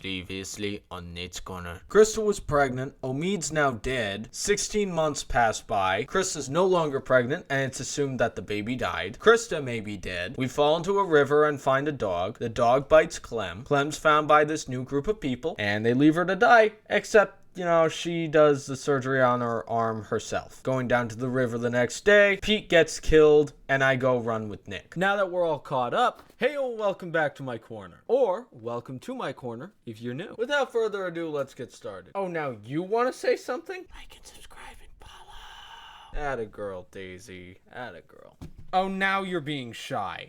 Previously on Nate's Corner. Krista was pregnant, Omid's now dead, 16 months pass by, Krista's no longer pregnant and it's assumed that the baby died, Krista may be dead, we fall into a river and find a dog, the dog bites Clem, Clem's found by this new group of people, and they leave her to die, except she does the surgery on her arm herself. Going down to the river the next day, Pete gets killed, and I go run with Nick. Now that we're all caught up, hey, welcome back to my corner. Or, welcome to my corner, if you're new. Without further ado, let's get started. Oh, now you want to say something? Like and subscribe and follow. Atta girl, Daisy. Atta girl. Oh, now you're being shy.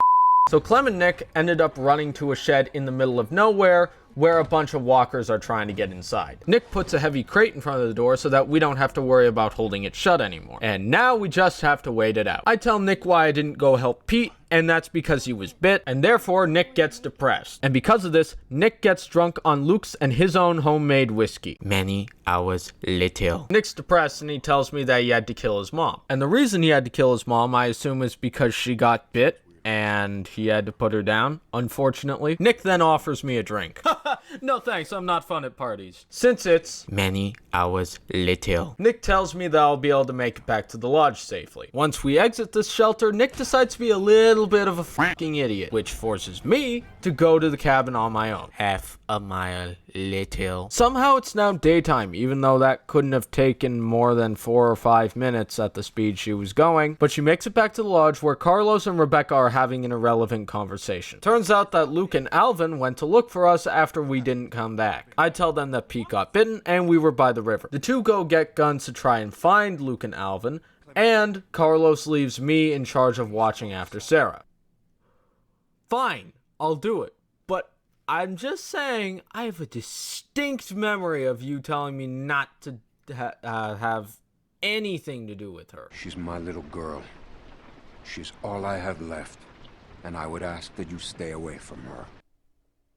So Clem and Nick ended up running to a shed in the middle of nowhere, where a bunch of walkers are trying to get inside. Nick puts a heavy crate in front of the door so that we don't have to worry about holding it shut anymore. And now we just have to wait it out. I tell Nick why I didn't go help Pete, and that's because he was bit, and therefore Nick gets depressed. And because of this, Nick gets drunk on Luke's and his own homemade whiskey. Many hours later. Nick's depressed and he tells me that he had to kill his mom. And the reason he had to kill his mom, I assume, is because she got bit and he had to put her down, unfortunately. Nick then offers me a drink. No thanks, I'm not fun at parties. Since it's many hours later, Nick tells me that I'll be able to make it back to the lodge safely. Once we exit this shelter, Nick decides to be a little bit of a fucking idiot, which forces me to go to the cabin on my own. Half a mile later. Somehow it's now daytime, even though that couldn't have taken more than 4 or 5 minutes at the speed she was going. But she makes it back to the lodge where Carlos and Rebecca are having an irrelevant conversation. Turns out that Luke and Alvin went to look for us after we didn't come back. I tell them that Pete got bitten and we were by the river. The two go get guns to try and find Luke and Alvin, and Carlos leaves me in charge of watching after Sarah. Fine, I'll do it. But I'm just saying, I have a distinct memory of you telling me not to have anything to do with her. She's my little girl. She's all I have left, and I would ask that you stay away from her.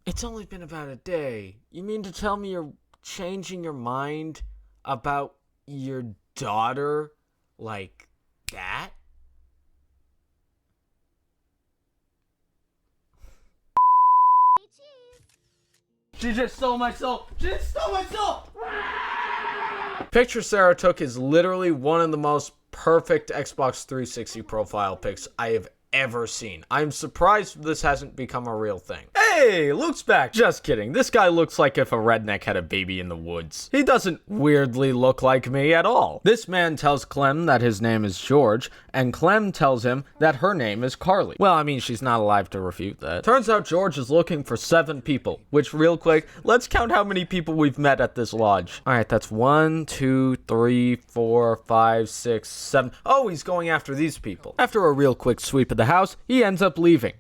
It's only been about a day. You mean to tell me you're changing your mind about your daughter like that? She just stole my soul! She just stole my soul! Picture Sarah took is literally one of the most perfect Xbox 360 profile pics I have ever seen. I'm surprised this hasn't become a real thing. Hey, Luke's back. Just kidding. This guy looks like if a redneck had a baby in the woods. He doesn't weirdly look like me at all. This man tells Clem that his name is George, and Clem tells him that her name is Carly. Well, I mean, she's not alive to refute that. Turns out George is looking for 7 people, which real quick, let's count how many people we've met at this lodge. All right, that's 1, 2, 3, 4, 5, 6, 7. Oh, he's going after these people. After a real quick sweep of the house, he ends up leaving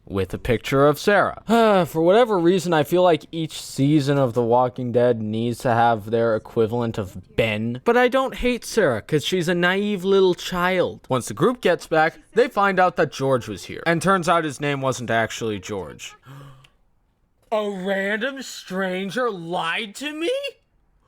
with a picture of Sarah. For whatever reason, I feel like each season of The Walking Dead needs to have their equivalent of Ben. But I don't hate Sarah, because she's a naive little child. Once the group gets back, they find out that George was here. And turns out his name wasn't actually George. A random stranger lied to me?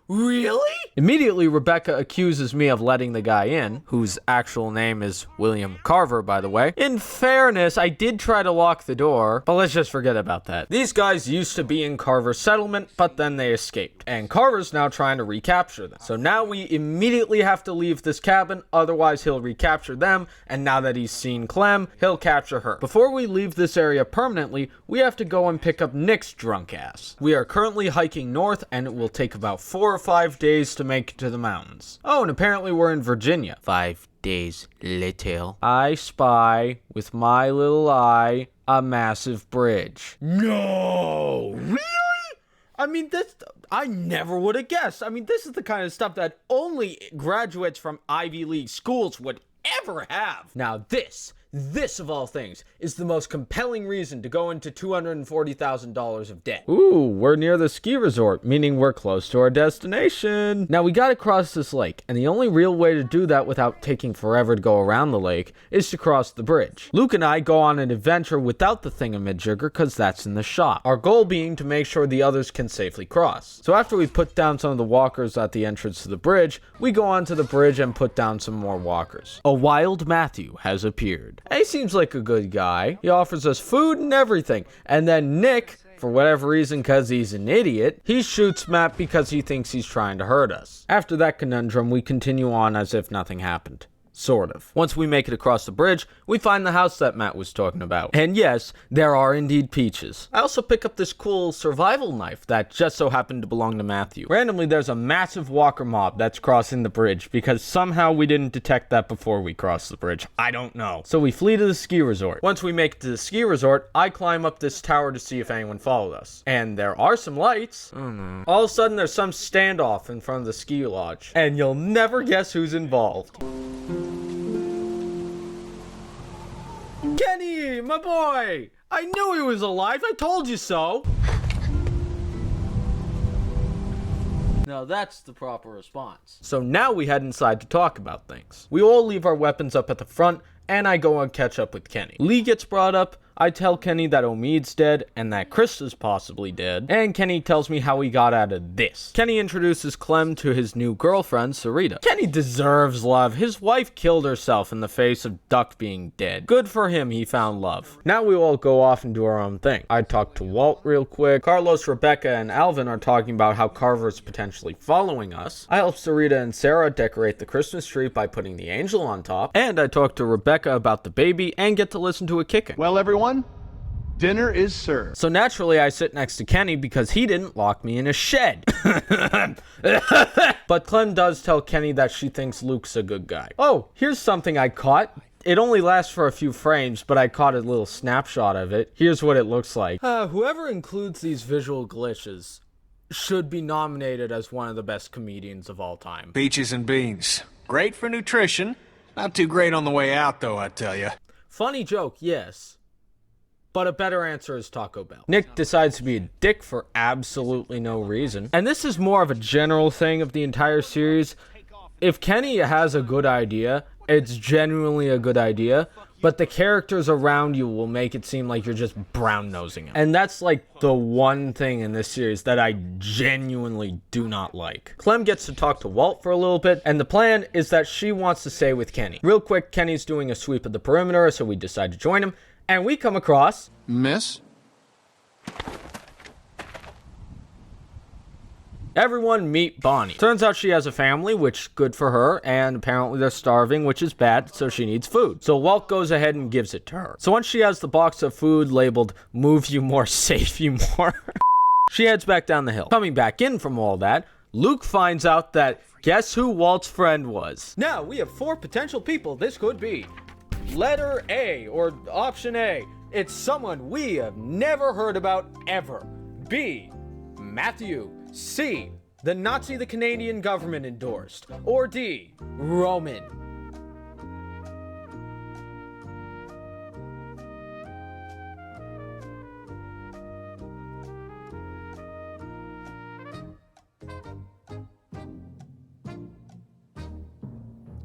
Really? Immediately, Rebecca accuses me of letting the guy in, whose actual name is William Carver, by the way. In fairness, I did try to lock the door, but let's just forget about that. These guys used to be in Carver's settlement, but then they escaped, and Carver's now trying to recapture them. So now we immediately have to leave this cabin, otherwise he'll recapture them, and now that he's seen Clem, he'll capture her. Before we leave this area permanently, we have to go and pick up Nick's drunk ass. We are currently hiking north, and it will take about 4 or 5 days to make it to the mountains. Oh, and apparently we're in Virginia. 5 days later, I spy with my little eye a massive bridge. No! Really? I mean, I never would have guessed. I mean, this is the kind of stuff that only graduates from Ivy League schools would ever have. Now this of all things is the most compelling reason to go into $240,000 of debt. Ooh, we're near the ski resort, meaning we're close to our destination. Now we gotta cross this lake, and the only real way to do that without taking forever to go around the lake is to cross the bridge. Luke and I go on an adventure without the thingamajigger because that's in the shop. Our goal being to make sure the others can safely cross. So after we put down some of the walkers at the entrance to the bridge, we go onto the bridge and put down some more walkers. A wild Matthew has appeared. He seems like a good guy. He offers us food and everything. And then Nick, for whatever reason, because he's an idiot, he shoots Matt because he thinks he's trying to hurt us. After that conundrum, we continue on as if nothing happened. Sort of. Once we make it across the bridge, we find the house that Matt was talking about. And yes, there are indeed peaches. I also pick up this cool survival knife that just so happened to belong to Matthew. Randomly, there's a massive walker mob that's crossing the bridge because somehow we didn't detect that before we crossed the bridge. I don't know. So we flee to the ski resort. Once we make it to the ski resort, I climb up this tower to see if anyone followed us. And there are some lights. Oh no. All of a sudden, there's some standoff in front of the ski lodge. And you'll never guess who's involved. Kenny, my boy! I knew he was alive, I told you so! Now that's the proper response. So now we head inside to talk about things. We all leave our weapons up at the front, and I go and catch up with Kenny. Lee gets brought up. I tell Kenny that Omid's dead and that Chris is possibly dead, and Kenny tells me how he got out of this. Kenny introduces Clem to his new girlfriend, Sarita. Kenny deserves love. His wife killed herself in the face of Duck being dead. Good for him, he found love. Now we all go off and do our own thing. I talk to Walt real quick. Carlos, Rebecca, and Alvin are talking about how Carver's potentially following us. I help Sarita and Sarah decorate the Christmas tree by putting the angel on top, and I talk to Rebecca about the baby and get to listen to a kicking. Well, everyone, dinner is served. So naturally, I sit next to Kenny because he didn't lock me in a shed. But Clem does tell Kenny that she thinks Luke's a good guy. Oh, here's something I caught. It only lasts for a few frames, but I caught a little snapshot of it. Here's what it looks like. Whoever includes these visual glitches should be nominated as one of the best comedians of all time. Peaches and beans. Great for nutrition. Not too great on the way out, though, I tell you. Funny joke, yes. But a better answer is Taco Bell. Nick decides to be a dick for absolutely no reason. And this is more of a general thing of the entire series. If Kenny has a good idea, it's genuinely a good idea, but the characters around you will make it seem like you're just brown-nosing him. And that's like the one thing in this series that I genuinely do not like. Clem gets to talk to Walt for a little bit, and the plan is that she wants to stay with Kenny. Real quick, Kenny's doing a sweep of the perimeter, so we decide to join him, and we come across... Miss? Everyone meet Bonnie. Turns out she has a family, which good for her, and apparently they're starving, which is bad, so she needs food. So Walt goes ahead and gives it to her. So once she has the box of food labeled, "Move you more, save you more," she heads back down the hill. Coming back in from all that, Luke finds out that guess who Walt's friend was? Now, we have 4 potential people this could be. Letter A, or option A, it's someone we have never heard about ever. B, Matthew. C, the Nazi the Canadian government endorsed. Or D, Roman.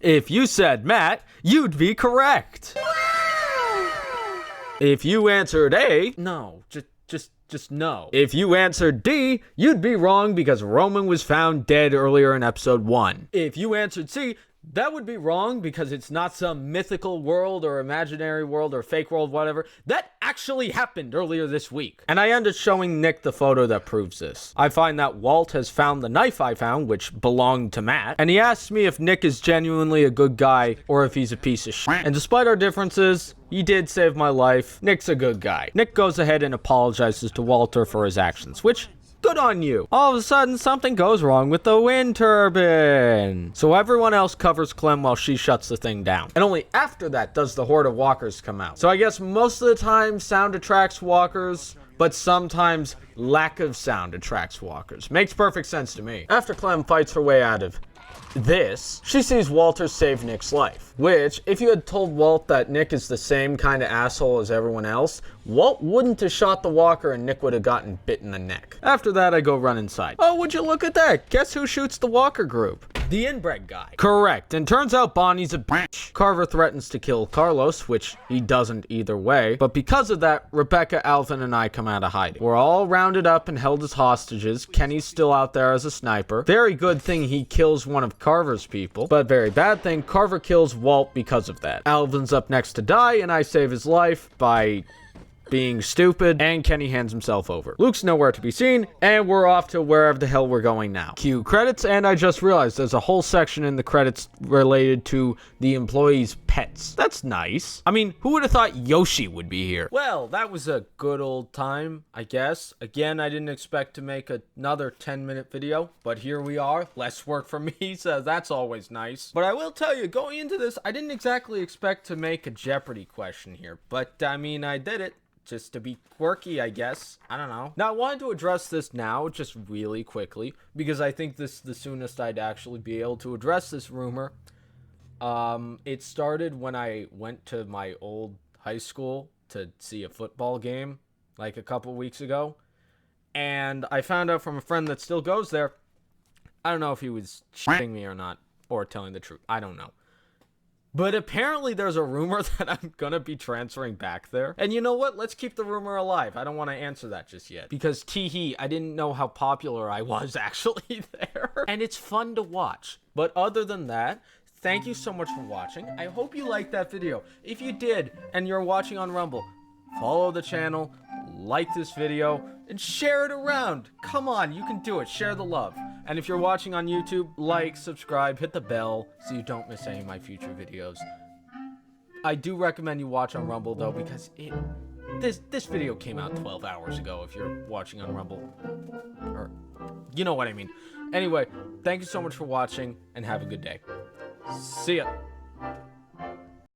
If you said Matt, you'd be correct. If you answered A, no, just no. If you answered D, you'd be wrong because Roman was found dead earlier in episode 1. If you answered C, that would be wrong because it's not some mythical world or imaginary world or fake world, whatever. That actually happened earlier this week. And I end up showing Nick the photo that proves this. I find that Walt has found the knife I found, which belonged to Matt, and he asks me if Nick is genuinely a good guy or if he's a piece of shit. And despite our differences, he did save my life. Nick's a good guy. Nick goes ahead and apologizes to Walter for his actions, which... good on you. All of a sudden, something goes wrong with the wind turbine. So everyone else covers Clem while she shuts the thing down. And only after that does the horde of walkers come out. So I guess most of the time, sound attracts walkers, but sometimes lack of sound attracts walkers. Makes perfect sense to me. After Clem fights her way out of this, she sees Walter save Nick's life, which, if you had told Walt that Nick is the same kind of asshole as everyone else, Walt wouldn't have shot the walker and Nick would have gotten bit in the neck. After that, I go run inside. Oh, would you look at that? Guess who shoots the walker group? The inbred guy. Correct, and turns out Bonnie's a bitch. Carver threatens to kill Carlos, which he doesn't either way, but because of that, Rebecca, Alvin, and I come out of hiding. We're all rounded up and held as hostages. Kenny's still out there as a sniper. Very good thing he kills one of Carver's people, but very bad thing, Carver kills Walt because of that. Alvin's up next to die, and I save his life by... being stupid, and Kenny hands himself over. Luke's nowhere to be seen, and we're off to wherever the hell we're going now. Cue credits, and I just realized there's a whole section in the credits related to the employees' pets. That's nice. I mean, who would have thought Yoshi would be here? Well, that was a good old time, I guess. Again, I didn't expect to make another 10-minute video, but here we are. Less work for me, so that's always nice. But I will tell you, going into this, I didn't exactly expect to make a Jeopardy question here, but I mean, I did it. Just to be quirky, I guess. I don't know. Now, I wanted to address this now, just really quickly, because I think this is the soonest I'd actually be able to address this rumor. It started when I went to my old high school to see a football game, like a couple weeks ago, and I found out from a friend that still goes there. I don't know if he was shitting me or not, or telling the truth. I don't know. But apparently there's a rumor that I'm gonna be transferring back there. And you know what? Let's keep the rumor alive. I don't want to answer that just yet. Because tee-hee, I didn't know how popular I was actually there. And it's fun to watch. But other than that, thank you so much for watching. I hope you liked that video. If you did, and you're watching on Rumble, follow the channel, like this video, and share it around. Come on, you can do it. Share the love. And if you're watching on YouTube, like, subscribe, hit the bell so you don't miss any of my future videos. I do recommend you watch on Rumble though, because this video came out 12 hours ago if you're watching on Rumble. Or, you know what I mean. Anyway, thank you so much for watching, and have a good day. See ya.